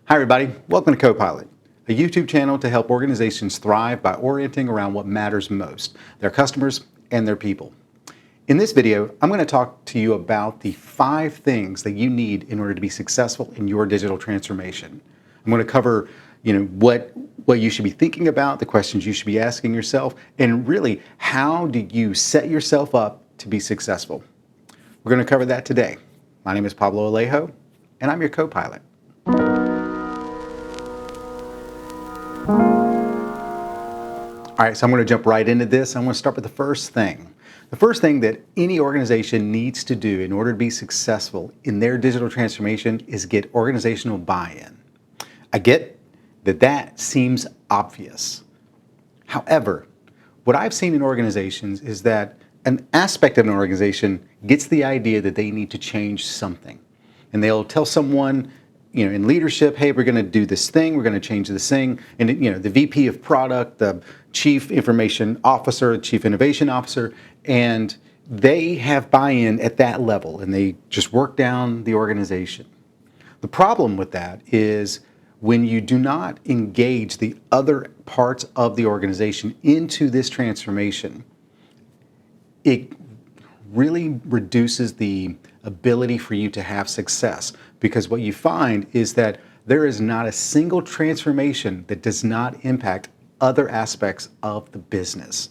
Hi everybody, welcome to Copilot, a YouTube channel to help organizations thrive by orienting around what matters most, their customers and their people. In this video, I'm going to talk to you about the 5 things that you need in order to be successful in your digital transformation. I'm going to cover, what you should be thinking about, the questions you should be asking yourself, and really, how do you set yourself up to be successful? We're going to cover that today. My name is Pablo Alejo, and I'm your co-pilot. All right, so I'm going to jump right into this. I'm going to start with the first thing. The first thing that any organization needs to do in order to be successful in their digital transformation is get organizational buy-in. I get that seems obvious. However, what I've seen in organizations is that an aspect of an organization gets the idea that they need to change something. And they'll tell someone, in leadership, hey, we're going to do this thing, we're going to change this thing. And, the VP of product, the chief information officer, chief innovation officer, and they have buy-in at that level and they just work down the organization. The problem with that is when you do not engage the other parts of the organization into this transformation, it really reduces the ability for you to have success, because what you find is that there is not a single transformation that does not impact other aspects of the business.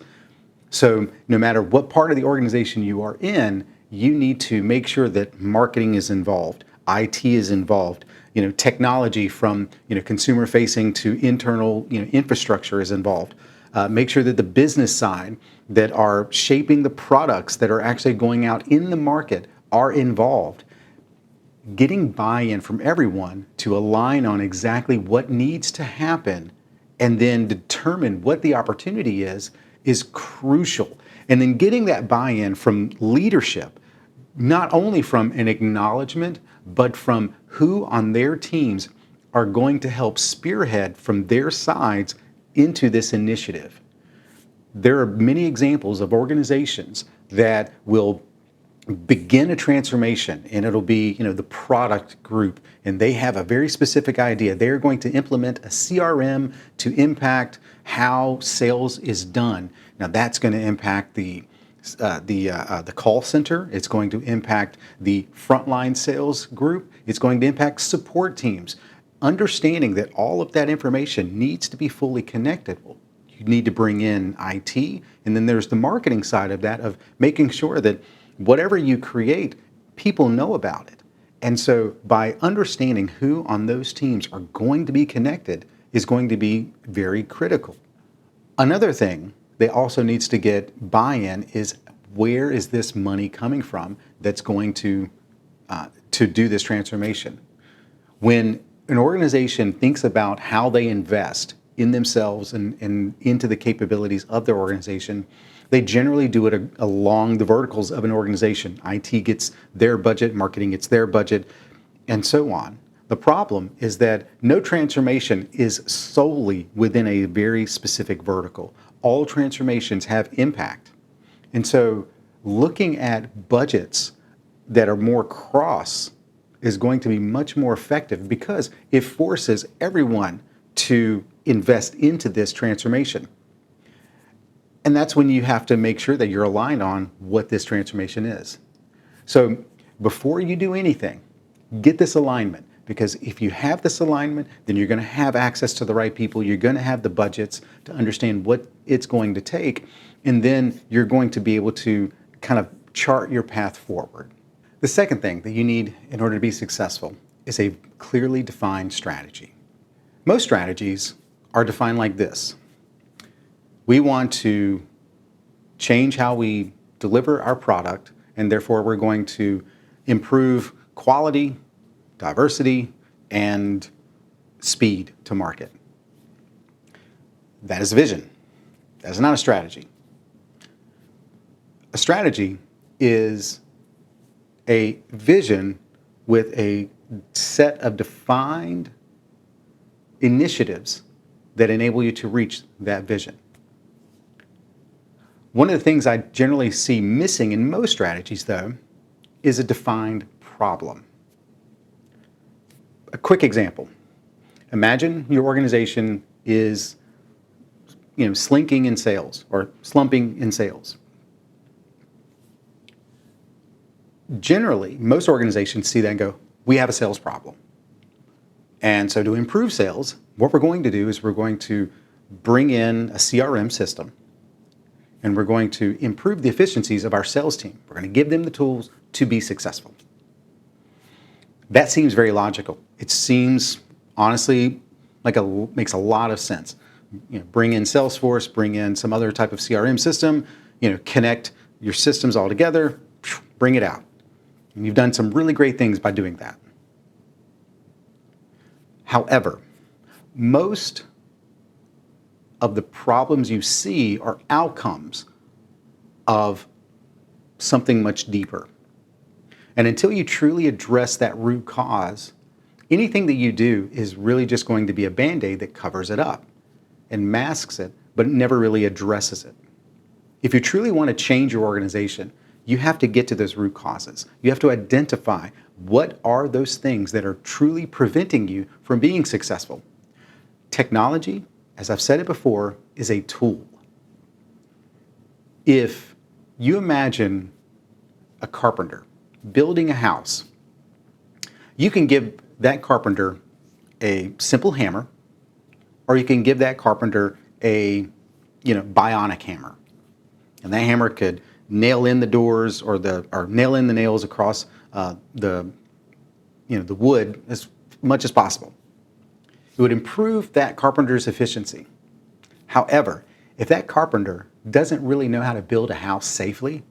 So no matter what part of the organization you are in, you need to make sure that marketing is involved, IT is involved, technology from consumer facing to internal infrastructure is involved. Make sure that the business side that are shaping the products that are actually going out in the market are involved. Getting buy-in from everyone to align on exactly what needs to happen and then determine what the opportunity is crucial. And then getting that buy-in from leadership, not only from an acknowledgement, but from who on their teams are going to help spearhead from their sides into this initiative. There are many examples of organizations that will begin a transformation, and it'll be the product group, and they have a very specific idea. They're going to implement a CRM to impact how sales is done. Now that's going to impact the call center. It's going to impact the frontline sales group. It's going to impact support teams. Understanding that all of that information needs to be fully connected. Well, you need to bring in IT, and then there's the marketing side of that, of making sure that whatever you create, people know about it. And so by understanding who on those teams are going to be connected is going to be very critical. Another thing that also needs to get buy-in is, where is this money coming from that's going to do this transformation? When an organization thinks about how they invest in themselves and into the capabilities of their organization, they generally do it along the verticals of an organization. IT gets their budget, marketing gets their budget, and so on. The problem is that no transformation is solely within a very specific vertical. All transformations have impact. And so looking at budgets that are more cross is going to be much more effective, because it forces everyone to invest into this transformation. And that's when you have to make sure that you're aligned on what this transformation is. So before you do anything, get this alignment, because if you have this alignment, then you're going to have access to the right people. You're going to have the budgets to understand what it's going to take. And then you're going to be able to kind of chart your path forward. The second thing that you need in order to be successful is a clearly defined strategy. Most strategies are defined like this. We want to change how we deliver our product, and therefore we're going to improve quality, diversity, and speed to market. That is a vision. That is not a strategy. A strategy is a vision with a set of defined initiatives that enable you to reach that vision. One of the things I generally see missing in most strategies, though, is a defined problem. A quick example. Imagine your organization is, slinking in sales or slumping in sales. Generally, most organizations see that and go, we have a sales problem. And so to improve sales, what we're going to do is we're going to bring in a CRM system and we're going to improve the efficiencies of our sales team. We're going to give them the tools to be successful. That seems very logical. It seems, honestly, like makes a lot of sense. Bring in Salesforce, bring in some other type of CRM system, connect your systems all together, bring it out. And you've done some really great things by doing that. However, most of the problems you see are outcomes of something much deeper. And until you truly address that root cause, anything that you do is really just going to be a Band-Aid that covers it up and masks it, but never really addresses it. If you truly want to change your organization, you have to get to those root causes. You have to identify what are those things that are truly preventing you from being successful. Technology, as I've said it before, is a tool. If you imagine a carpenter building a house, you can give that carpenter a simple hammer, or you can give that carpenter a bionic hammer. And that hammer could nail in the doors or nail in the nails across the wood as much as possible. It would improve that carpenter's efficiency. However, if that carpenter doesn't really know how to build a house safely,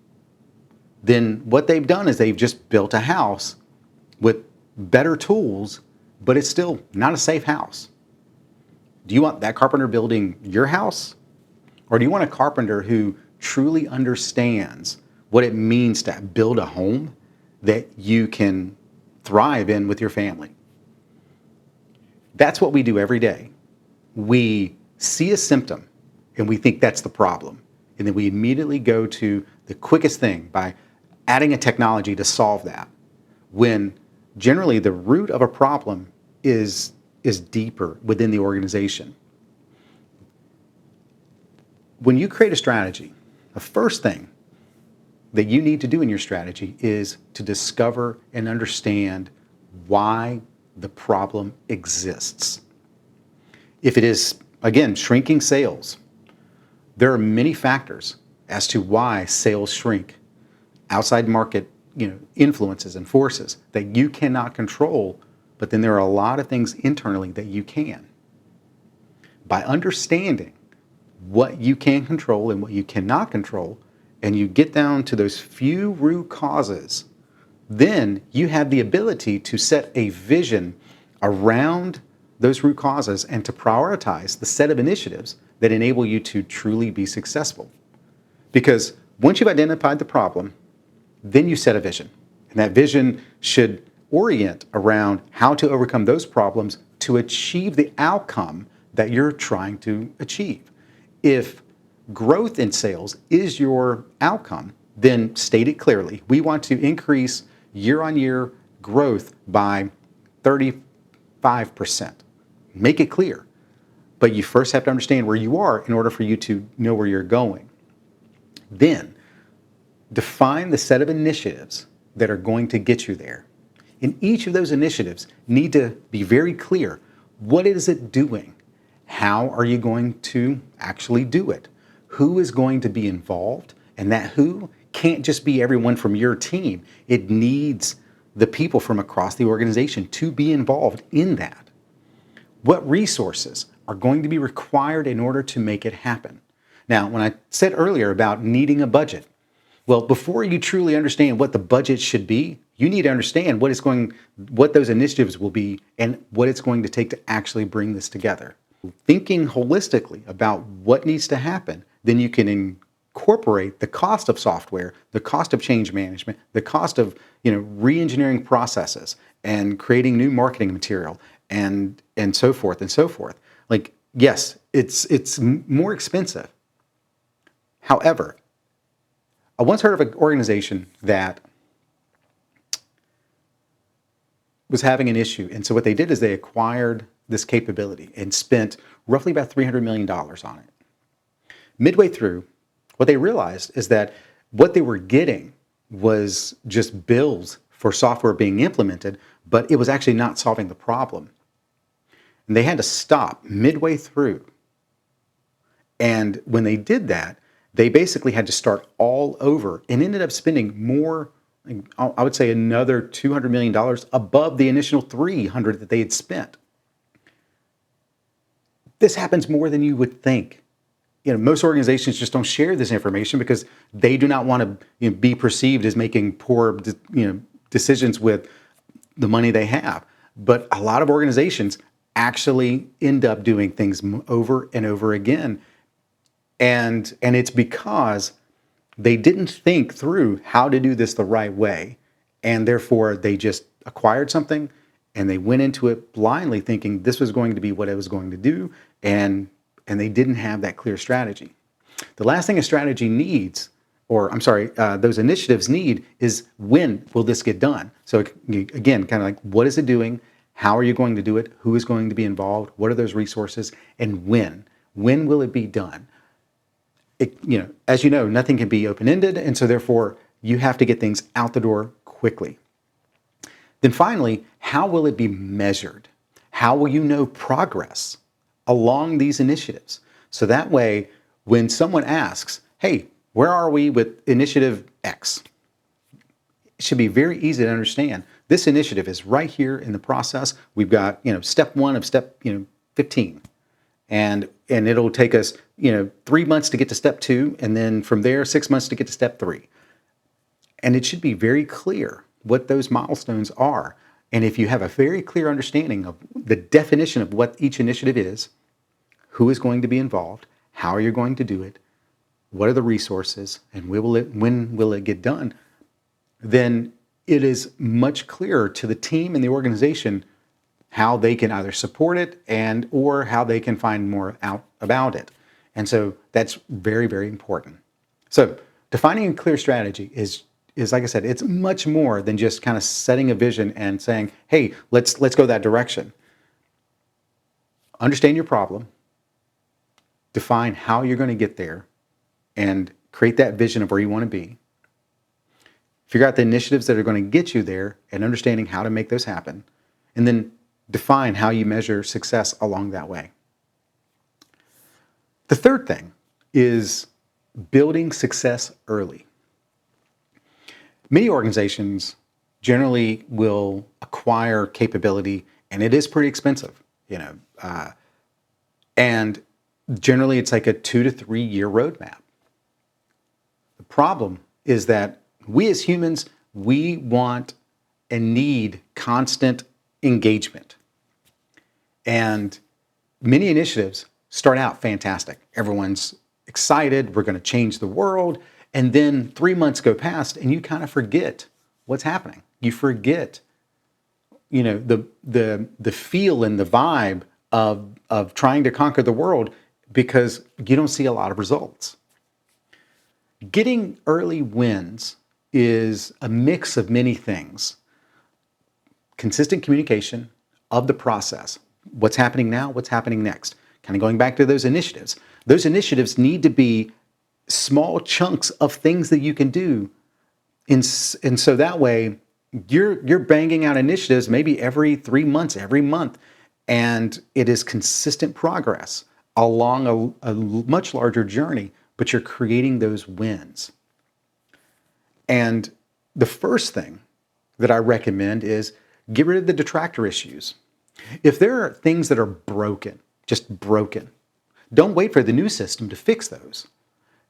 then what they've done is they've just built a house with better tools, but it's still not a safe house. Do you want that carpenter building your house? Or do you want a carpenter who truly understands what it means to build a home that you can thrive in with your family? That's what we do every day. We see a symptom and we think that's the problem. And then we immediately go to the quickest thing by adding a technology to solve that, when generally the root of a problem is deeper within the organization. When you create a strategy, the first thing that you need to do in your strategy is to discover and understand why the problem exists. If it is, again, shrinking sales, there are many factors as to why sales shrink. Outside market, influences and forces that you cannot control, but then there are a lot of things internally that you can. By understanding what you can control and what you cannot control, and you get down to those few root causes, then you have the ability to set a vision around those root causes and to prioritize the set of initiatives that enable you to truly be successful. Because once you've identified the problem, then you set a vision. And that vision should orient around how to overcome those problems to achieve the outcome that you're trying to achieve. If growth in sales is your outcome, then state it clearly. We want to increase year-on-year growth by 35%. Make it clear. But you first have to understand where you are in order for you to know where you're going. Then define the set of initiatives that are going to get you there. And each of those initiatives need to be very clear. What is it doing? How are you going to actually do it? Who is going to be involved? And that who can't just be everyone from your team. It needs the people from across the organization to be involved in that. What resources are going to be required in order to make it happen? Now, when I said earlier about needing a budget, well, before you truly understand what the budget should be, you need to understand what those initiatives will be and what it's going to take to actually bring this together. Thinking holistically about what needs to happen, then you can incorporate the cost of software, the cost of change management, the cost of re-engineering processes and creating new marketing material and so forth and so forth. Like, yes, it's more expensive. However, I once heard of an organization that was having an issue. And so what they did is they acquired this capability and spent roughly about $300 million on it. Midway through, what they realized is that what they were getting was just bills for software being implemented, but it was actually not solving the problem. And they had to stop midway through. And when they did that, they basically had to start all over and ended up spending more, I would say another $200 million above the initial $300 that they had spent. This happens more than you would think. Most organizations just don't share this information because they do not want to be perceived as making poor decisions with the money they have. But a lot of organizations actually end up doing things over and over again. And it's because they didn't think through how to do this the right way. And therefore, they just acquired something and they went into it blindly thinking this was going to be what it was going to do. And they didn't have that clear strategy. The last thing a strategy needs, those initiatives need, is when will this get done? So again, kind of like, what is it doing? How are you going to do it? Who is going to be involved? What are those resources? And when? When will it be done? As you know, nothing can be open-ended, and so therefore you have to get things out the door quickly. Then finally, how will it be measured? How will you know progress along these initiatives? So that way, when someone asks, hey, where are we with initiative X? It should be very easy to understand. This initiative is right here in the process. We've got, step 1 of step, 15. And it'll take us, 3 months to get to step 2, and then from there, 6 months to get to step 3. And it should be very clear what those milestones are. And if you have a very clear understanding of the definition of what each initiative is, who is going to be involved, how are you going to do it, what are the resources, and when will it get done, then it is much clearer to the team and the organization how they can either support it or how they can find more out about it. And so that's very, very important. So defining a clear strategy is like I said, it's much more than just kind of setting a vision and saying, hey, let's go that direction. Understand your problem, define how you're going to get there, and create that vision of where you want to be. Figure out the initiatives that are going to get you there and understanding how to make those happen. And then define how you measure success along that way. The third thing is building success early. Many organizations generally will acquire capability, and it is pretty expensive, and generally it's like a 2 to 3 year roadmap. The problem is that we as humans, we want and need constant engagement. And many initiatives start out fantastic. Everyone's excited, we're going to change the world. And then 3 months go past and you kind of forget what's happening. You forget, the feel and the vibe of trying to conquer the world because you don't see a lot of results. Getting early wins is a mix of many things. Consistent communication of the process. What's happening now? What's happening next? Kind of going back to those initiatives. Those initiatives need to be small chunks of things that you can do. And so that way, you're banging out initiatives maybe every 3 months, every month. And it is consistent progress along a much larger journey, but you're creating those wins. And the first thing that I recommend is get rid of the detractor issues. If there are things that are broken, just broken, don't wait for the new system to fix those.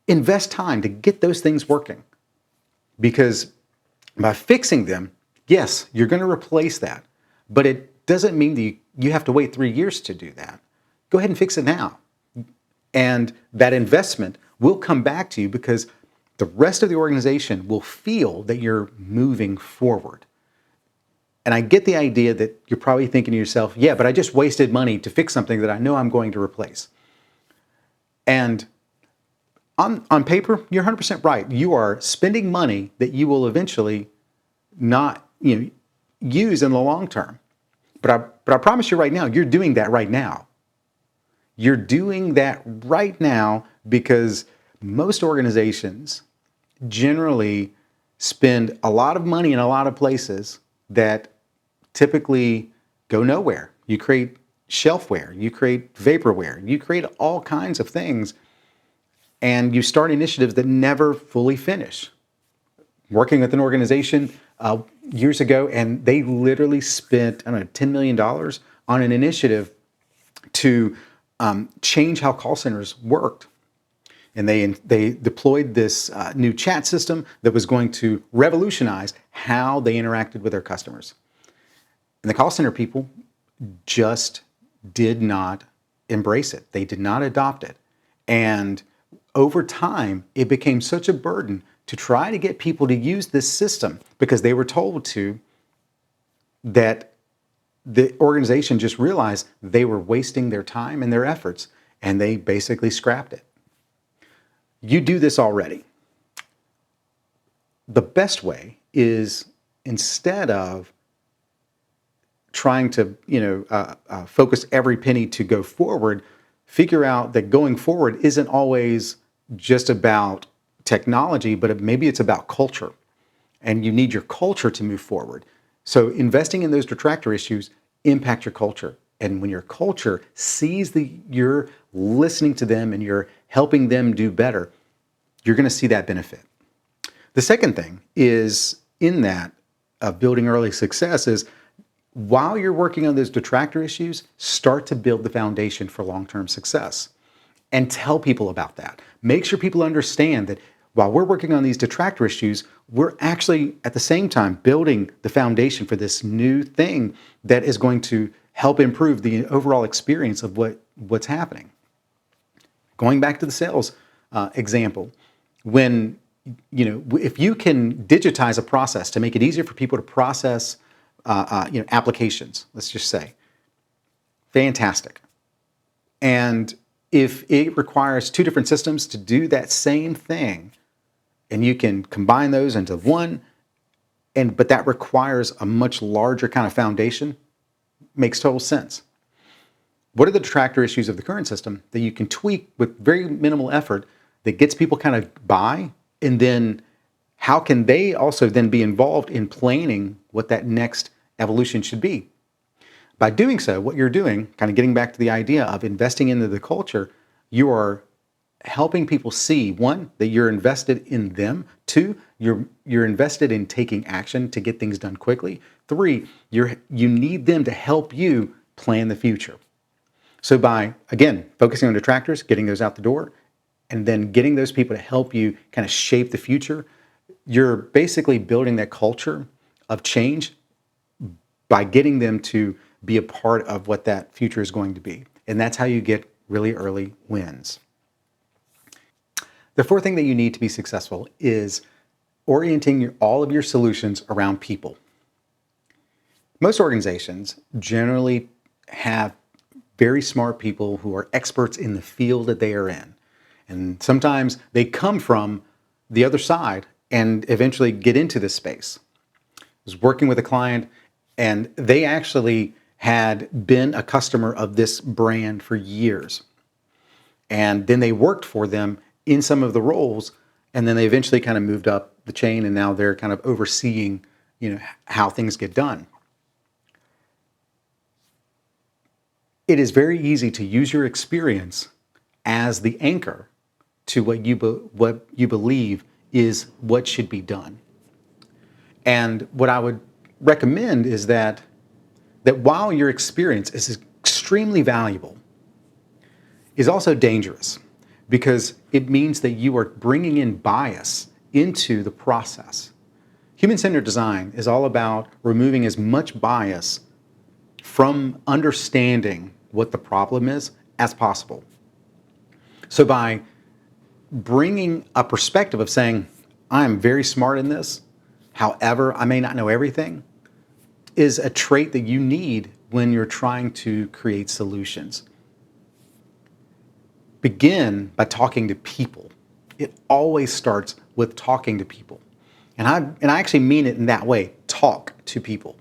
Invest time to get those things working. Because by fixing them, yes, you're going to replace that. But it doesn't mean that you have to wait 3 years to do that. Go ahead and fix it now. And that investment will come back to you because the rest of the organization will feel that you're moving forward. And I get the idea that you're probably thinking to yourself, yeah, but I just wasted money to fix something that I know I'm going to replace. And on paper, you're 100% right. You are spending money that you will eventually not use in the long term. But I promise you right now, you're doing that right now. You're doing that right now because most organizations generally spend a lot of money in a lot of places that typically go nowhere. You create shelfware, you create vaporware, you create all kinds of things, and you start initiatives that never fully finish. Working with an organization years ago, and they literally spent, I don't know, $10 million on an initiative to change how call centers worked. And they deployed this new chat system that was going to revolutionize how they interacted with their customers. And the call center people just did not embrace it. They did not adopt it. And over time, it became such a burden to try to get people to use this system because they were told to, that the organization just realized they were wasting their time and their efforts, and they basically scrapped it. You do this already. The best way is, instead of trying to focus every penny to go forward, figure out that going forward isn't always just about technology, but maybe it's about culture. And you need your culture to move forward. So investing in those detractor issues impact your culture. And when your culture sees that you're listening to them and you're helping them do better, you're going to see that benefit. The second thing is, in that of building early success, is while you're working on those detractor issues, start to build the foundation for long-term success. And tell people about that. Make sure people understand that while we're working on these detractor issues, we're actually at the same time building the foundation for this new thing that is going to help improve the overall experience of what's happening. Going back to the sales example, when if you can digitize a process to make it easier for people to process applications, let's just say, fantastic. And if it requires two different systems to do that same thing, and you can combine those into one, but that requires a much larger kind of foundation, makes total sense. What are the detractor issues of the current system that you can tweak with very minimal effort that gets people kind of by? And then how can they also then be involved in planning what that next evolution should be? By doing so, what you're doing, kind of getting back to the idea of investing into the culture, you are helping people see, one, that you're invested in them. Two, you're invested in taking action to get things done quickly. Three, you need them to help you plan the future. So by, again, focusing on detractors, getting those out the door, and then getting those people to help you kind of shape the future, you're basically building that culture of change by getting them to be a part of what that future is going to be. And that's how you get really early wins. The fourth thing that you need to be successful is orienting all of your solutions around people. Most organizations generally have very smart people who are experts in the field that they are in. And sometimes they come from the other side and eventually get into this space. I was working with a client, and they actually had been a customer of this brand for years. And then they worked for them in some of the roles, and then they eventually kind of moved up the chain, and now they're kind of overseeing, how things get done. It is very easy to use your experience as the anchor to what you believe is what should be done. And what I would recommend is that while your experience is extremely valuable, is also dangerous, because it means that you are bringing in bias into the process. Human-centered design is all about removing as much bias from understanding what the problem is as possible. So by bringing a perspective of saying, I'm very smart in this, however, I may not know everything, is a trait that you need when you're trying to create solutions. Begin by talking to people. It always starts with talking to people. And I actually mean it in that way, talk to people.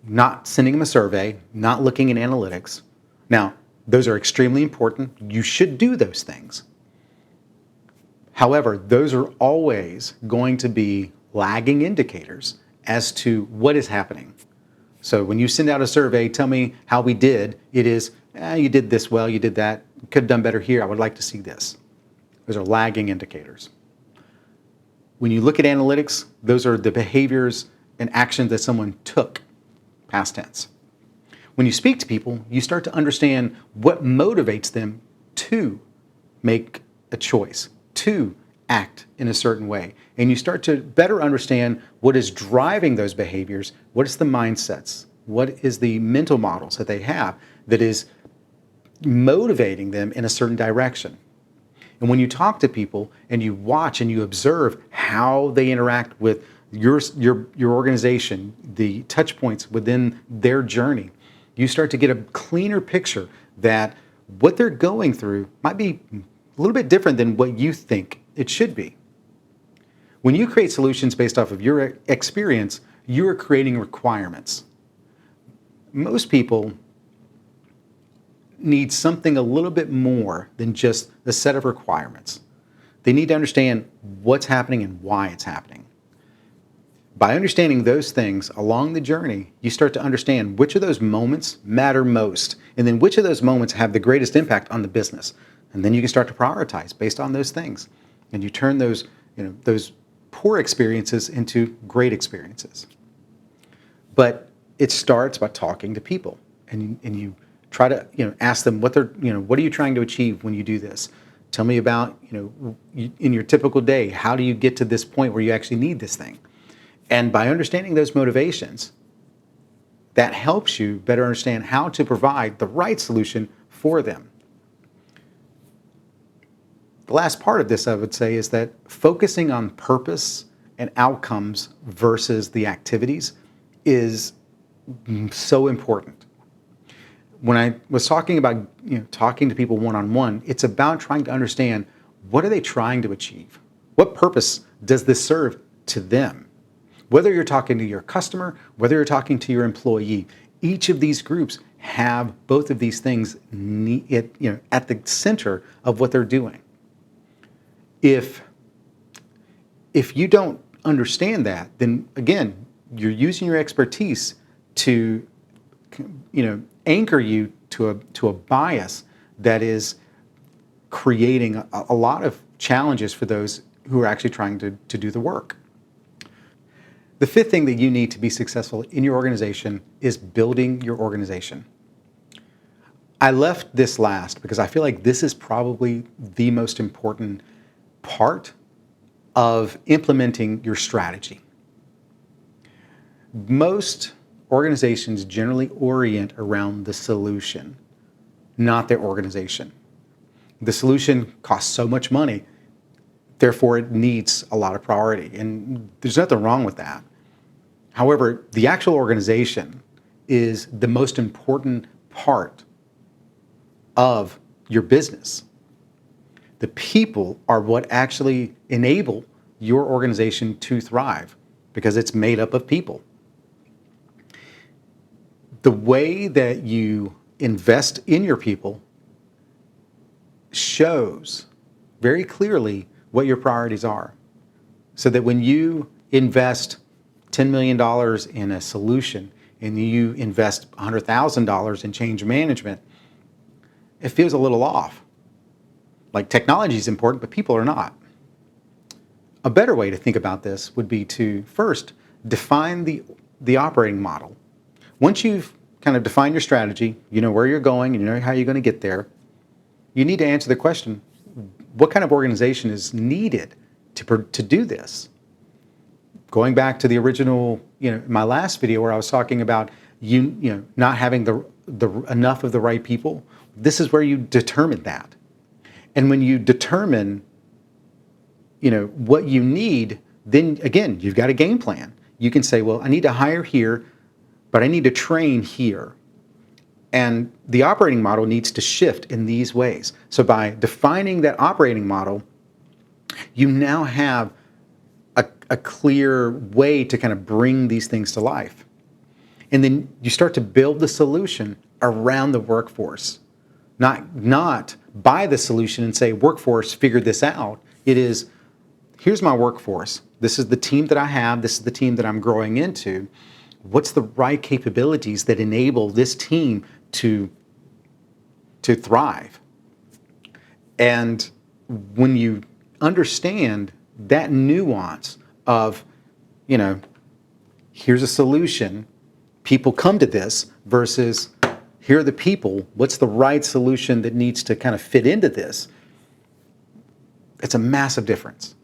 not sending them a survey, not looking at analytics. Now, those are extremely important. You should do those things. However, those are always going to be lagging indicators as to what is happening. So when you send out a survey, tell me how we did, it is, you did this well, you did that, could have done better here, I would like to see this. Those are lagging indicators. When you look at analytics, those are the behaviors and actions that someone took, past tense. When you speak to people, you start to understand what motivates them to make a choice, to act in a certain way. And you start to better understand what is driving those behaviors, what is the mindsets, what is the mental models that they have that is motivating them in a certain direction. And when you talk to people and you watch and you observe how they interact with your organization, the touch points within their journey, you start to get a cleaner picture that what they're going through might be a little bit different than what you think it should be. When you create solutions based off of your experience, you are creating requirements. Most people need something a little bit more than just a set of requirements. They need to understand what's happening and why it's happening. By understanding those things along the journey, you start to understand which of those moments matter most, and then which of those moments have the greatest impact on the business. And then you can start to prioritize based on those things. And you turn those poor experiences into great experiences. But it starts by talking to people, and you try to ask them what are you trying to achieve when you do this? Tell me about in your typical day, how do you get to this point where you actually need this thing? And by understanding those motivations, that helps you better understand how to provide the right solution for them. The last part of this, I would say, is that focusing on purpose and outcomes versus the activities is so important. When I was talking about talking to people one-on-one, it's about trying to understand what are they trying to achieve? What purpose does this serve to them? Whether you're talking to your customer, whether you're talking to your employee, each of these groups have both of these things at the center of what they're doing. If you don't understand that, then again, you're using your expertise to anchor you to a bias that is creating a lot of challenges for those who are actually trying to do the work. The fifth thing that you need to be successful in your organization is building your organization. I left this last because I feel like this is probably the most important part of implementing your strategy. Most organizations generally orient around the solution, not their organization. The solution costs so much money, therefore it needs a lot of priority, and there's nothing wrong with that. However, the actual organization is the most important part of your business. The people are what actually enable your organization to thrive because it's made up of people. The way that you invest in your people shows very clearly what your priorities are. So that when you invest $10 million in a solution and you invest $100,000 in change management, it feels a little off. Like technology is important, but people are not. A better way to think about this would be to first define the operating model. Once you've kind of defined your strategy, you know where you're going and you know how you're going to get there, you need to answer the question, what kind of organization is needed to do this? Going back to the original, my last video where I was talking about not having enough of the right people, this is where you determine that. And when you determine, what you need, then again, you've got a game plan. You can say, well, I need to hire here, but I need to train here. And the operating model needs to shift in these ways. So by defining that operating model, you now have a clear way to kind of bring these things to life. And then you start to build the solution around the workforce, not buy the solution and say, workforce, figure this out. It is, here's my workforce. This is the team that I have. This is the team that I'm growing into. What's the right capabilities that enable this team to thrive? And when you understand that nuance of, here's a solution, people come to this, versus here are the people, what's the right solution that needs to kind of fit into this? It's a massive difference.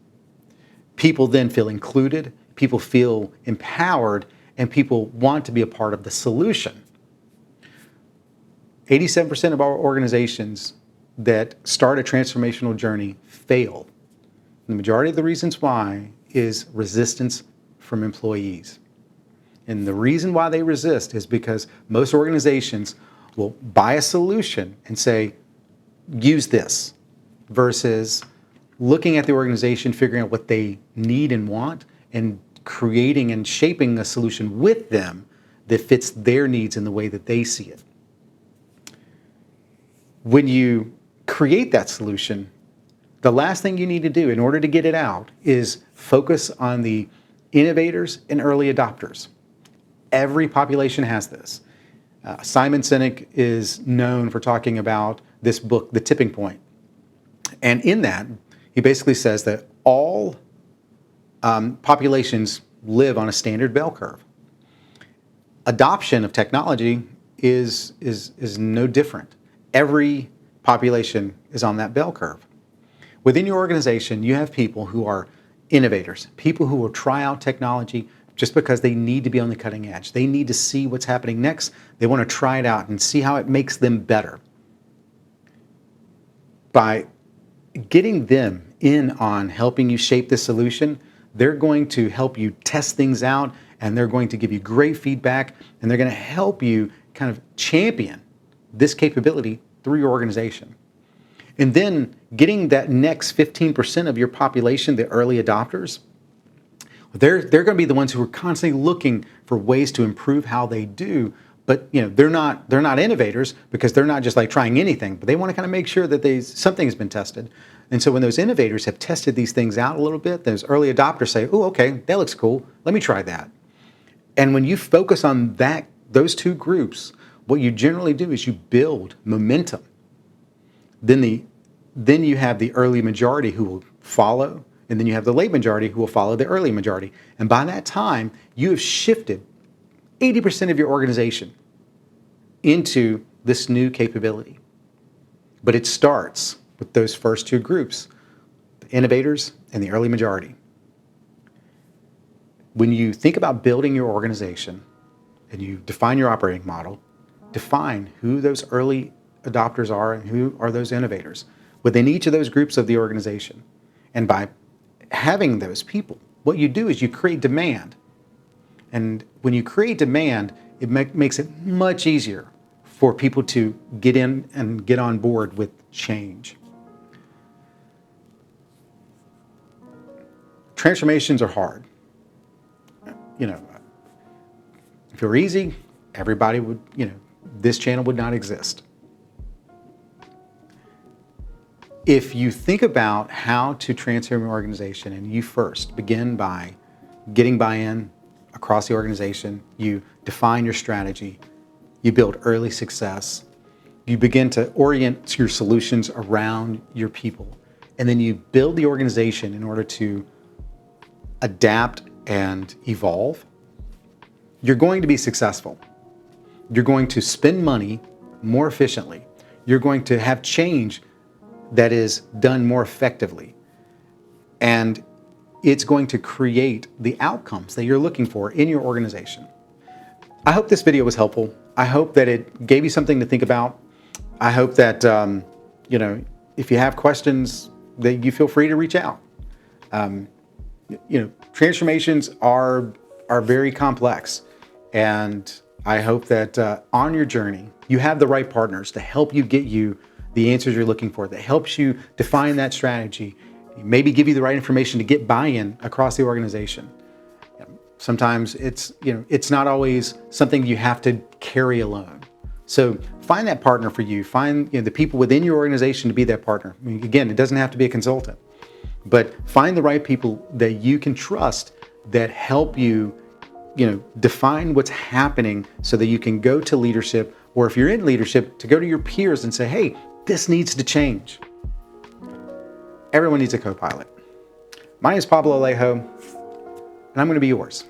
People then feel included, people feel empowered, and people want to be a part of the solution. 87% of our organizations that start a transformational journey fail. The majority of the reasons why is resistance from employees. And the reason why they resist is because most organizations will buy a solution and say, use this, versus looking at the organization, figuring out what they need and want, and creating and shaping a solution with them that fits their needs in the way that they see it. When you create that solution, the last thing you need to do in order to get it out is focus on the innovators and early adopters. Every population has this. Simon Sinek is known for talking about this book, The Tipping Point. And in that, he basically says that all populations live on a standard bell curve. Adoption of technology is no different. Every population is on that bell curve. Within your organization, you have people who are innovators, people who will try out technology just because they need to be on the cutting edge. They need to see what's happening next. They want to try it out and see how it makes them better. By getting them in on helping you shape the solution, they're going to help you test things out, and they're going to give you great feedback, and they're going to help you kind of champion this capability through your organization. And then getting that next 15% of your population, the early adopters, they're going to be the ones who are constantly looking for ways to improve how they do. But they're not innovators, because they're not just like trying anything, but they want to kind of make sure that something has been tested. And so when those innovators have tested these things out a little bit, those early adopters say, oh, okay, that looks cool. Let me try that. And when you focus on those two groups, what you generally do is you build momentum. Then you have the early majority who will follow, and then you have the late majority who will follow the early majority. And by that time, you have shifted 80% of your organization into this new capability. But it starts with those first two groups, the innovators and the early majority. When you think about building your organization and you define your operating model, define who those early adopters are and who are those innovators within each of those groups of the organization. And by having those people, what you do is you create demand. And when you create demand, it makes it much easier for people to get in and get on board with change. Transformations are hard. If it were easy, everybody would, this channel would not exist. If you think about how to transform your organization, and you first begin by getting buy-in across the organization, you define your strategy, you build early success, you begin to orient your solutions around your people, and then you build the organization in order to adapt and evolve, you're going to be successful. You're going to spend money more efficiently. You're going to have change that is done more effectively. And it's going to create the outcomes that you're looking for in your organization. I hope this video was helpful. I hope that it gave you something to think about. I hope that, if you have questions, that you feel free to reach out. Transformations are very complex. And I hope that on your journey, you have the right partners to help you get you the answers you're looking for, that helps you define that strategy, maybe give you the right information to get buy-in across the organization. Sometimes it's not always something you have to carry alone. So find that partner for you. Find the people within your organization to be that partner. I mean, again, it doesn't have to be a consultant, but find the right people that you can trust that help you, define what's happening so that you can go to leadership, or if you're in leadership, to go to your peers and say, hey, this needs to change. Everyone needs a co-pilot. My name is Pablo Alejo, and I'm going to be yours.